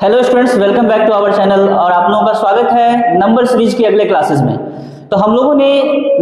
Hello students, welcome back to our channel. और आप लोगों का स्वागत है नंबर सीरीज के अगले क्लासेस में। तो हम लोगों ने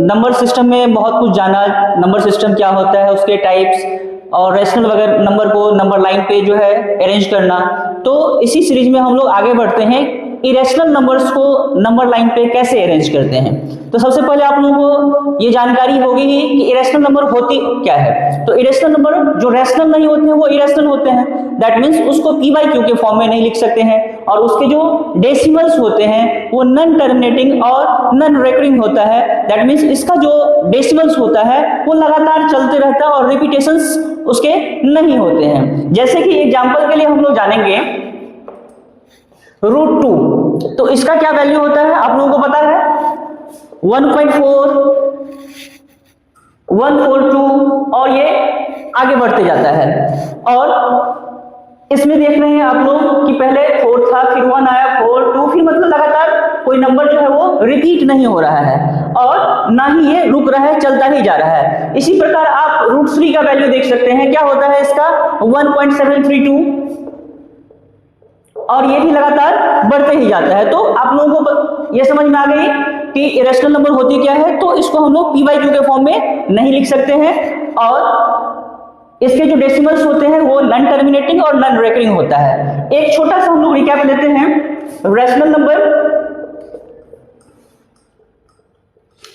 नंबर सिस्टम में बहुत कुछ जाना, नंबर सिस्टम क्या होता है, उसके टाइप्स और रेशनल वगैरह नंबर को नंबर लाइन पे जो है अरेंज करना। तो इसी सीरीज में हम लोग आगे बढ़ते हैं, इरेशनल नंबर्स को नंबर लाइन पे कैसे अरेंज करते हैं। तो सबसे पहले आप लोगों को ये जानकारी होगी ही कि इरेशनल नंबर होती क्या है। तो इरेशनल नंबर जो रैशनल नहीं होते हैं वो इरेशनल होते हैं। दैट मीन्स उसको पी बाई क्यू के फॉर्म में नहीं लिख सकते हैं, और उसके जो डेसिमल्स होते हैं वो नॉन टर्मिनेटिंग और नॉन रेकरिंग होता है। दैट मीन्स इसका जो डेसिमल्स होता है वो लगातार चलते रहता है और रिपीटेशंस उसके नहीं होते हैं। जैसे कि एग्जांपल के लिए हम लोग जानेंगे √2। तो इसका क्या वैल्यू होता है आप लोगों को पता है, 1.4, 142 और ये आगे बढ़ते जाता है। और इसमें देख रहे हैं आप लोग कि पहले 4 था, फिर 1 आया, 4, 2, फिर मतलब लगातार कोई नंबर जो है वो रिपीट नहीं हो रहा है और ना ही ये रुक रहा है, चलता ही जा रहा है। इसी प्रकार आप √3 का वैल्यू देख सकते हैं, क्या होता है इसका 1.732 और ये भी लगातार बढ़ते ही जाता है। तो आप लोगों को ये समझ में आ गई कि इरेशनल नंबर होती क्या है। तो इसको हम लोग पी बाई क्यू के फॉर्म में नहीं लिख सकते हैं, और इसके जो डेसिमल्स होते हैं वो नॉन टर्मिनेटिंग और नॉन रेकरिंग होता है। एक छोटा सा हम लोग रिकैप लेते हैं, रैशनल नंबर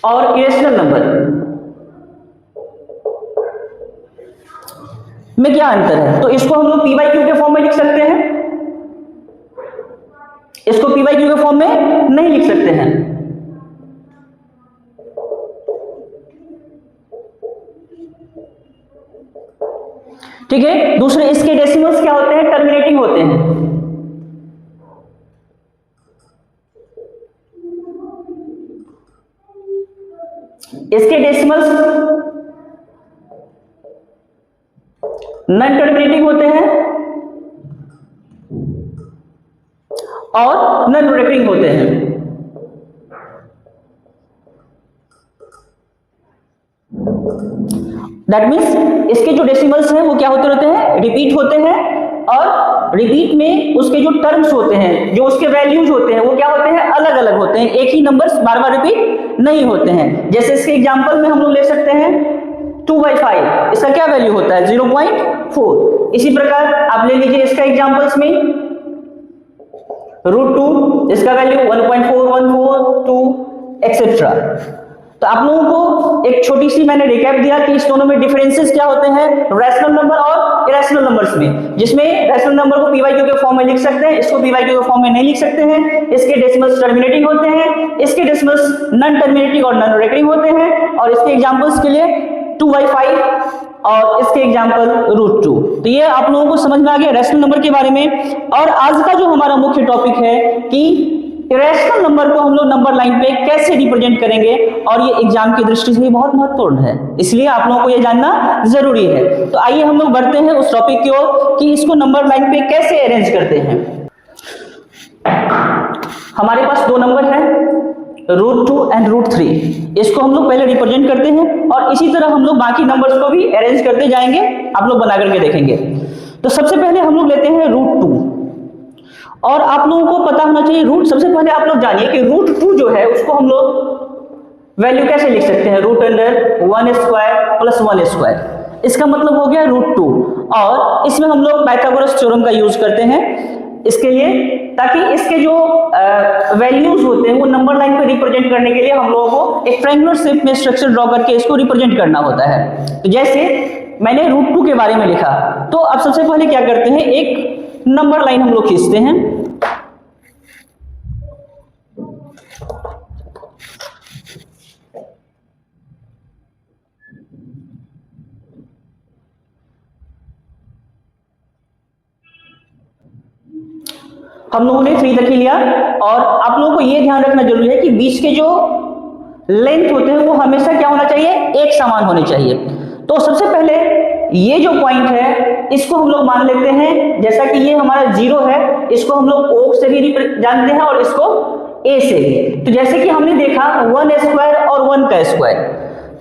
और इरेशनल नंबर में क्या अंतर है। तो इसको हम लोग पी बाई क्यू के फॉर्म में लिख सकते हैं, इसको पी बाई क्यू के फॉर्म में नहीं लिख सकते हैं। ठीक है, दूसरे इसके डेसिमल्स क्या होते हैं, टर्मिनेटिंग होते हैं। इसके डेसिमल्स नॉन टर्मिनेटिंग होते हैं और नॉन रेकरिंग होते हैं। दैट मीन्स इसके जो डेसिमल्स हैं वो क्या होते रहते हैं, रिपीट होते हैं, और रिपीट में उसके जो टर्म्स होते हैं, जो उसके वैल्यूज होते हैं वो क्या होते हैं, अलग अलग होते हैं। एक ही नंबर्स बार बार रिपीट नहीं होते हैं। जैसे इसके एग्जांपल में हम लोग ले सकते हैं 2/5, इसका क्या वैल्यू होता है 0.4। इसी प्रकार आप ले लीजिए इसका एग्जांपल्स में √2, इसका वैल्यू 1.4142 एक्सेट्रा। तो आप लोगों को एक छोटी सी मैंने रिकैप दिया कि इस दोनों में डिफरेंसेस क्या होते हैं रैशनल नंबर और इरेशनल नंबर्स में, जिसमें रैशनल नंबर को पी बाई क्यू के फॉर्म में लिख सकते हैं, इसको पी बाई क्यू के फॉर्म में नहीं लिख सकते हैं। इसके डेसिमल्स टर्मिनेटिंग होते हैं, इसके डेसिमल्स नॉन टर्मिनेटिंग और नॉन रेकरिंग होते हैं। और इसके एग्जांपल्स के लिए 2/5 और इसके एग्जांपल √2। तो ये आप लोगों को समझ में आ गया रैशनल नंबर के बारे में। और आज का जो हमारा मुख्य टॉपिक है कि इरेशनल नंबर को हम लोग नंबर लाइन पे कैसे रिप्रेजेंट करेंगे, और ये एग्जाम की दृष्टि से भी बहुत महत्वपूर्ण है, इसलिए आप लोगों को ये जानना जरूरी है। तो आइए हम लोग बढ़ते हैं उस टॉपिक की ओर कि इसको नंबर लाइन पे कैसे अरेंज करते हैं। हमारे पास दो नंबर है √2 एंड √3। इसको हम लोग पहले रिप्रेजेंट करते हैं और इसी तरह हम लोग बाकी नंबर्स को भी अरेंज करते जाएंगे, आप लोग बना करके देखेंगे। तो सबसे पहले हम लोग लेते हैं √2, और आप लोगों को पता होना चाहिए रूट। सबसे पहले आप लोग जानिए कि √2 जो है उसको हम लोग वैल्यू कैसे लिख सकते हैं, √1² + 1²। इसका मतलब हो गया √2, और इसमें हम लोग पाइथागोरस थ्योरम का यूज करते हैं इसके लिए, ताकि इसके जो वैल्यूज होते हैं वो नंबर लाइन पे रिप्रेजेंट करने के लिए हम लोगों को एक ट्रायंगुलर शेप में स्ट्रक्चर ड्रॉ करके इसको रिप्रेजेंट करना होता है। तो जैसे मैंने √2 के बारे में लिखा, तो अब सबसे पहले क्या करते हैं, एक नंबर लाइन हम लोग खींचते हैं। हम लोगों ने 3 तक ही लिया, और आप लोगों को यह ध्यान रखना जरूरी है कि बीच के जो लेंथ होते हैं वो हमेशा क्या होना चाहिए, एक समान होने चाहिए। तो सबसे पहले ये जो पॉइंट है इसको हम लोग मान लेते हैं, जैसा कि ये हमारा 0 है, इसको हम लोग O से भी जानते हैं और इसको A से भी। तो जैसे कि हमने देखा 1² और 1 का स्क्वायर,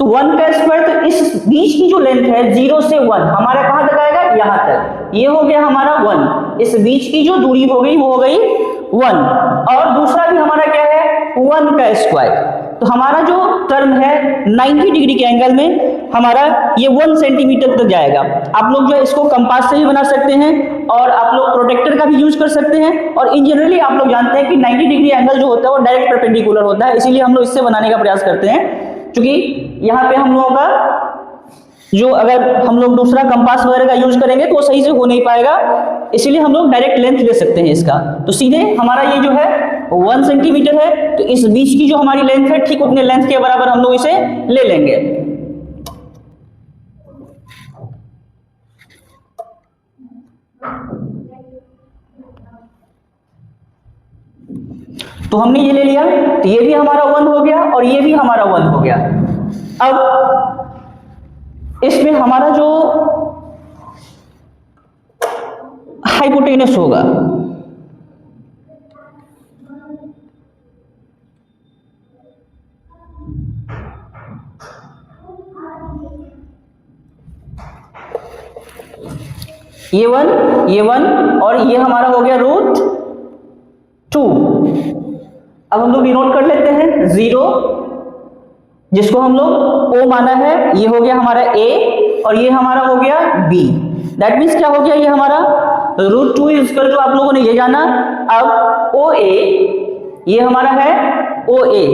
तो 1 का स्क्वायर, तो इस बीच की जो लेंथ है 0 से 1 हमारा कहां तक आएगा, यहां तक, ये हो गया हमारा 1, इस बीच की जो दूरी हो गई वो हो गई 1। और दूसरा भी हमारा क्या है, 1 का स्क्वायर, तो हमारा जो टर्म है 90 डिग्री के एंगल में हमारा ये 1 सेंटीमीटर तक जाएगा। आप लोग जो है इसको कंपास से भी बना सकते हैं और आप लोग प्रोटेक्टर का भी यूज कर सकते हैं, और इन जनरली आप लोग जानते हैं कि 90 डिग्री एंगल जो होता है वो डायरेक्ट परपेंडिकुलर होता है, इसीलिए हम लोग इससे बनाने का प्रयास करते हैं, क्योंकि यहाँ पे हम लोगों का जो अगर हम लोग दूसरा कंपास वगैरह का यूज करेंगे तो वो सही से हो नहीं पाएगा, इसीलिए हम लोग डायरेक्ट लेंथ ले सकते हैं इसका। तो सीधे हमारा ये जो है 1 सेंटीमीटर है, तो इस बीच की जो हमारी लेंथ है ठीक उतने लेंथ के बराबर हम लोग इसे ले लेंगे। तो हमने ये ले लिया, तो ये भी हमारा 1 हो गया और ये भी हमारा 1 हो गया। अब इसमें हमारा जो हाइपोटेनस होगा ये 1 और ये हमारा हो गया √2। अब हम लोग डिनोट कर लेते हैं 0, जिसको हम लोग O माना है, ये हो गया हमारा A और ये हमारा हो गया B। दैट मीन्स क्या हो गया, ये हमारा √2 इक्वल टू, आप लोगों ने ये जाना। अब OA ये हमारा है OA,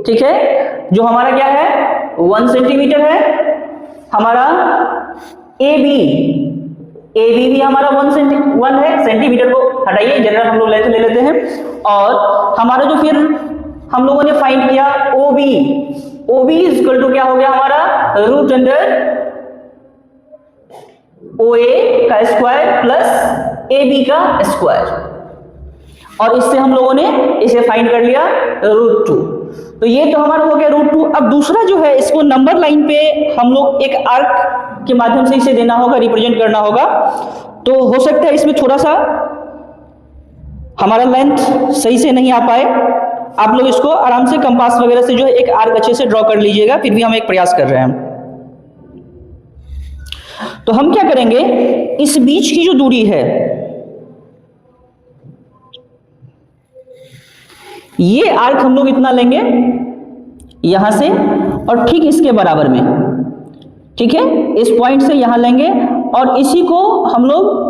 ठीक है, जो हमारा क्या है 1 सेंटीमीटर है। हमारा AB भी हमारा 1 है, सेंटीमीटर को हटाइए, जनरल हम लोग लेंथ ले लेते हैं। और हमारा जो फिर हम लोगों ने फाइंड किया OB इक्वल टू क्या हो गया हमारा √OA का स्क्वायर प्लस AB का स्क्वायर, और इससे हम लोगों ने इसे फाइंड कर लिया √2। तो ये तो हमारा हो गया √2। अब दूसरा जो है, इसको नंबर लाइन पे हम लोग एक आर्क के माध्यम से इसे देना होगा, रिप्रेजेंट करना होगा। तो हो सकता है इसमें थोड़ा सा हमारा लेंथ सही से नहीं आ पाए, आप लोग इसको आराम से कंपास वगैरह से जो है एक आर्क अच्छे से ड्रॉ कर लीजिएगा, फिर भी हम एक प्रयास कर रहे हैं। तो हम क्या करेंगे, इस बीच की जो दूरी है ये आर्क हम लोग इतना लेंगे यहां से और ठीक इसके बराबर में, ठीक है, इस पॉइंट से यहां लेंगे और इसी को हम लोग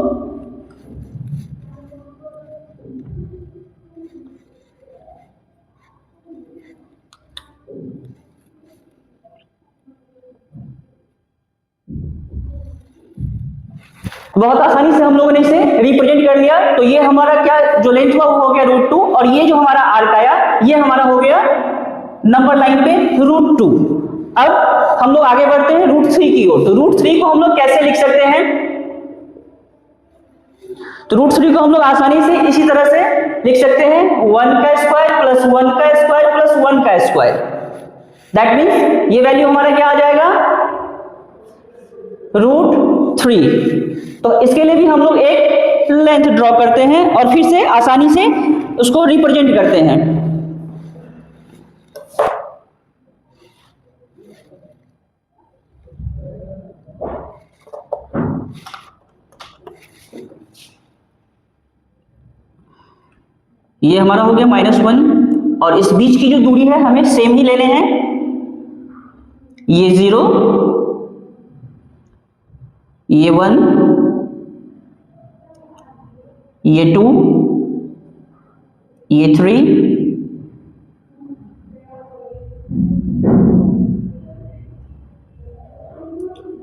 बहुत आसानी से हम लोगों ने इसे रिप्रेजेंट कर लिया। तो ये हमारा क्या जो लेंथ हुआ वो हो गया √2 और ये जो हमारा आर्क आया ये हमारा हो गया नंबर लाइन पे √2। अब हम लोग आगे बढ़ते हैं √3 की ओर। तो √3 को हम लोग कैसे लिख सकते हैं, तो √3 को हम लोग आसानी से इसी तरह से लिख सकते हैं 1 का स्क्वायर प्लस 1 का स्क्वायर प्लस 1 का स्क्वायर। दैट मीन्स ये वैल्यू हमारा क्या आ जाएगा √3। तो इसके लिए भी हम लोग एक लेंथ ड्रॉ करते हैं और फिर से आसानी से उसको रिप्रेजेंट करते हैं। ये हमारा हो गया -1 और इस बीच की जो दूरी है हमें सेम ही लेने हैं, ये 0, ये 1, ये 2, ये 3,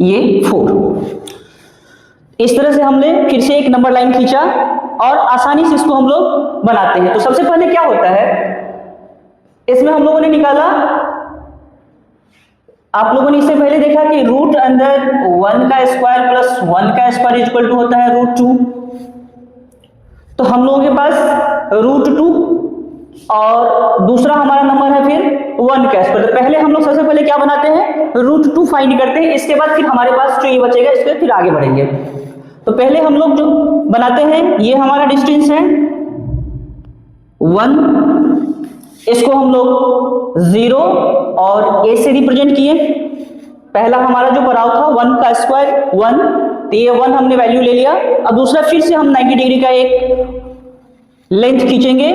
ये 4। इस तरह से हमने फिर से एक नंबर लाइन खींचा और आसानी से इसको हम लोग बनाते हैं। तो सबसे पहले क्या होता है, इसमें हम लोगों ने निकाला, आप लोगों ने इससे पहले देखा कि रूट अंदर 1 का स्क्वायर प्लस 1 का स्क्वायर इक्वल टू होता है √2। तो हम लोगों के पास √2 और दूसरा हमारा नंबर है फिर 1 का स्क्वायर। तो पहले हम लोग सबसे पहले क्या बनाते हैं, √2 फाइंड करते हैं, इसके बाद फिर हमारे पास जो ये बचेगा इसके फिर आगे बढ़ेंगे। तो पहले हम लोग जो बनाते हैं, ये हमारा डिस्टेंस है 1 इसको हम लोग 0 और a से रिप्रेजेंट किए। पहला हमारा जो पड़ाव था 1 का स्क्वायर 1, तो ये 1 हमने वैल्यू ले लिया। अब दूसरा फिर से हम 90 डिग्री का एक लेंथ खींचेंगे,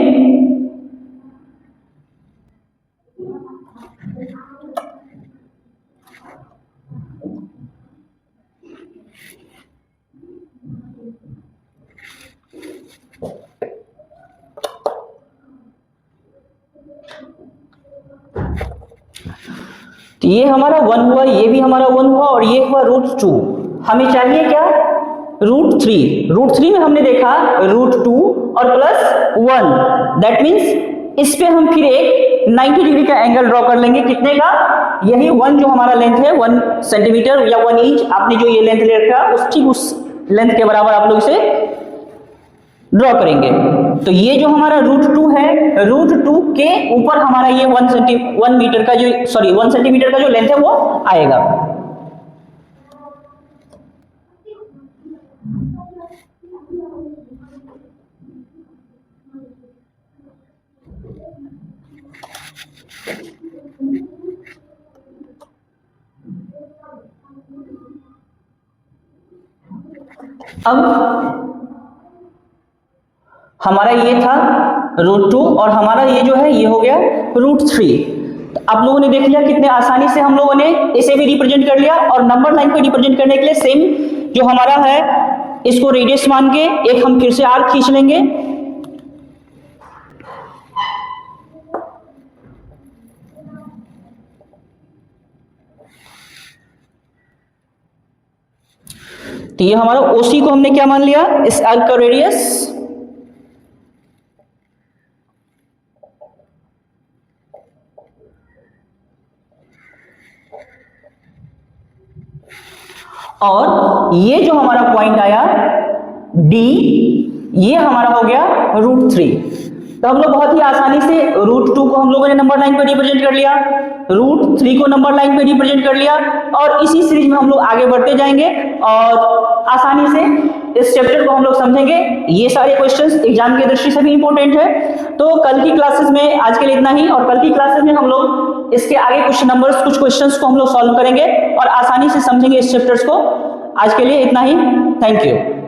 तो ये हमारा 1 हुआ, ये भी हमारा 1 हुआ और ये हुआ √2। हमें चाहिए क्या? √3। √3 में हमने देखा √2 और +1, दैट मीन्स इस पे हम फिर एक 90 डिग्री का एंगल ड्रॉ कर लेंगे। कितने का? यही 1 जो हमारा लेंथ है 1 सेंटीमीटर या 1 इंच, आपने जो ये लेंथ ले रखा उस लेंथ के बराबर आप लोग इसे ड्रॉ करेंगे। तो ये जो हमारा √2 है, √2 के ऊपर हमारा ये 1 सेंटीमीटर का जो लेंथ है वो आएगा। अब हमारा ये था √2 और हमारा ये जो है ये हो गया √3। तो आप लोगों ने देख लिया कितने आसानी से हम लोगों ने इसे भी रिप्रेजेंट कर लिया। और नंबर लाइन को रिप्रेजेंट करने के लिए सेम जो हमारा है इसको रेडियस मान के एक हम फिर से आर्क खींच लेंगे। तो ये हमारा OC को हमने क्या मान लिया? इस आर्क का रेडियस। और ये जो हमारा पॉइंट आया D, ये हमारा हो गया √3। तो हम लोग बहुत ही आसानी से √2 को हम लोगों ने नंबर लाइन पे रिप्रेजेंट कर लिया, √3 को नंबर लाइन पे रिप्रेजेंट कर लिया और इसी सीरीज में हम लोग आगे बढ़ते जाएंगे और आसानी से इस चैप्टर को हम लोग समझेंगे। ये सारे क्वेश्चंस एग्जाम की दृष्टि से भी इंपॉर्टेंट है। तो कल की क्लासेस में आज के लिए इतना ही, और कल की क्लासेस में हम लोग इसके आगे कुछ क्वेश्चंस को हम लोग सॉल्व करेंगे और आसानी से समझेंगे इस चैप्टर्स को। आज के लिए इतना ही, थैंक यू।